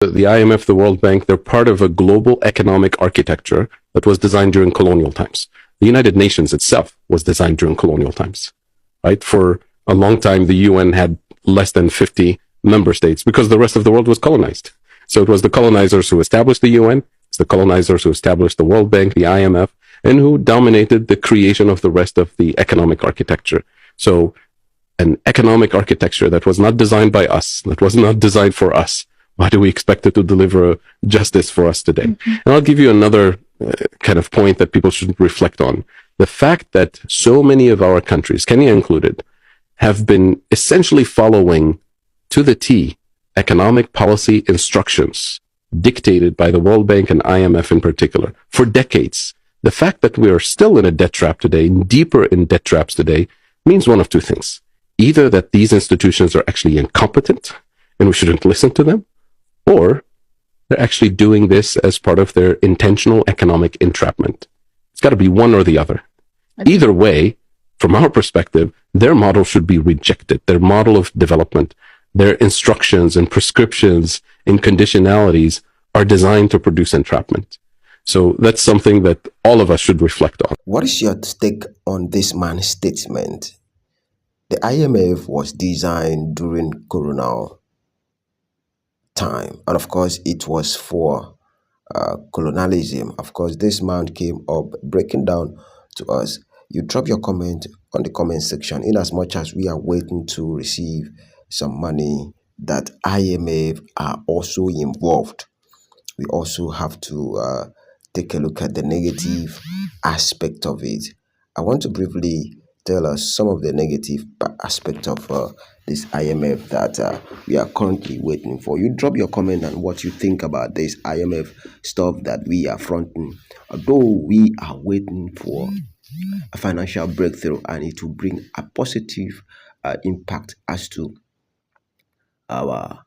The IMF, the World Bank, they're part of a global economic architecture that was designed during colonial times. The United Nations itself was designed during colonial times, right? For a long time, the UN had less than 50 member states because the rest of the world was colonized. So it was the colonizers who established the UN, it's the colonizers who established the World Bank, the IMF, and who dominated the creation of the rest of the economic architecture. So an economic architecture that was not designed by us, that was not designed for us, why do we expect it to deliver justice for us today? Mm-hmm. And I'll give you another kind of point that people should reflect on. The fact that so many of our countries, Kenya included, have been essentially following to the T economic policy instructions dictated by the World Bank and IMF in particular for decades. The fact that we are still in a debt trap today, deeper in debt traps today, means one of two things. Either that these institutions are actually incompetent and we shouldn't listen to them, or they're actually doing this as part of their intentional economic entrapment. It's got to be one or the other. Either way, from our perspective, their model should be rejected. Their model of development, their instructions and prescriptions and conditionalities are designed to produce entrapment. So that's something that all of us should reflect on. What is your take on this man's statement? The IMF was designed during Corona time, and of course it was for colonialism. Of course, this man came up breaking down to us. You drop your comment on the comment section, in as much as we are waiting to receive some money that IMF are also involved. We also have to take a look at the negative aspect of it. I want to briefly tell us some of the negative aspect of this IMF that we are currently waiting for. You drop your comment on what you think about this IMF stuff that we are fronting. Although we are waiting for a financial breakthrough, and it will bring a positive impact as to our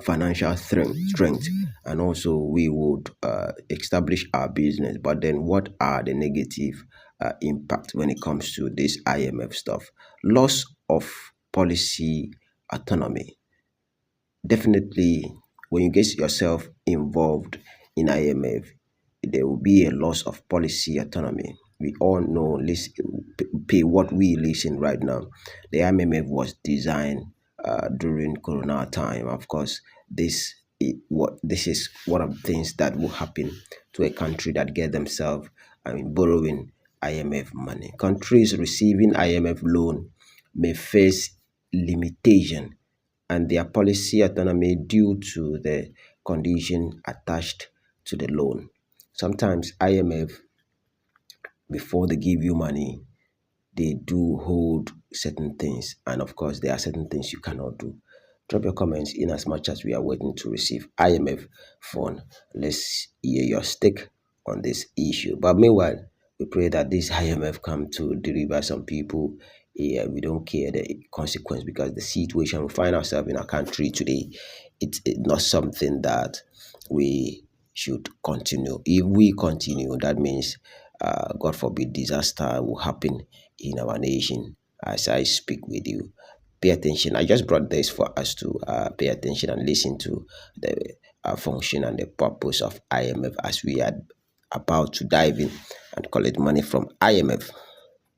financial strength, and also we would establish our business. But then what are the negative impact when it comes to this IMF stuff? Loss of policy autonomy. Definitely, when you get yourself involved in IMF, there will be a loss of policy autonomy. We all know, pay what we listen right now. The IMF was designed during Corona time. Of course, this is one of the things that will happen to a country that get themselves, borrowing IMF money. Countries receiving IMF loan may face limitation and their policy autonomy due to the condition attached to the loan. Sometimes IMF, before they give you money, they do hold certain things, and of course there are certain things you cannot do. Drop your comments, in as much as we are waiting to receive IMF fund. Let's hear your stake on this issue. But meanwhile, we pray that this IMF come to deliver some people. We don't care the consequence, because the situation we find ourselves in our country today, it's not something that we should continue. If we continue, that means God forbid disaster will happen in our nation as I speak with you. Pay attention. I just brought this for us to pay attention and listen to the function and the purpose of IMF as we are about to dive in and collect money from IMF.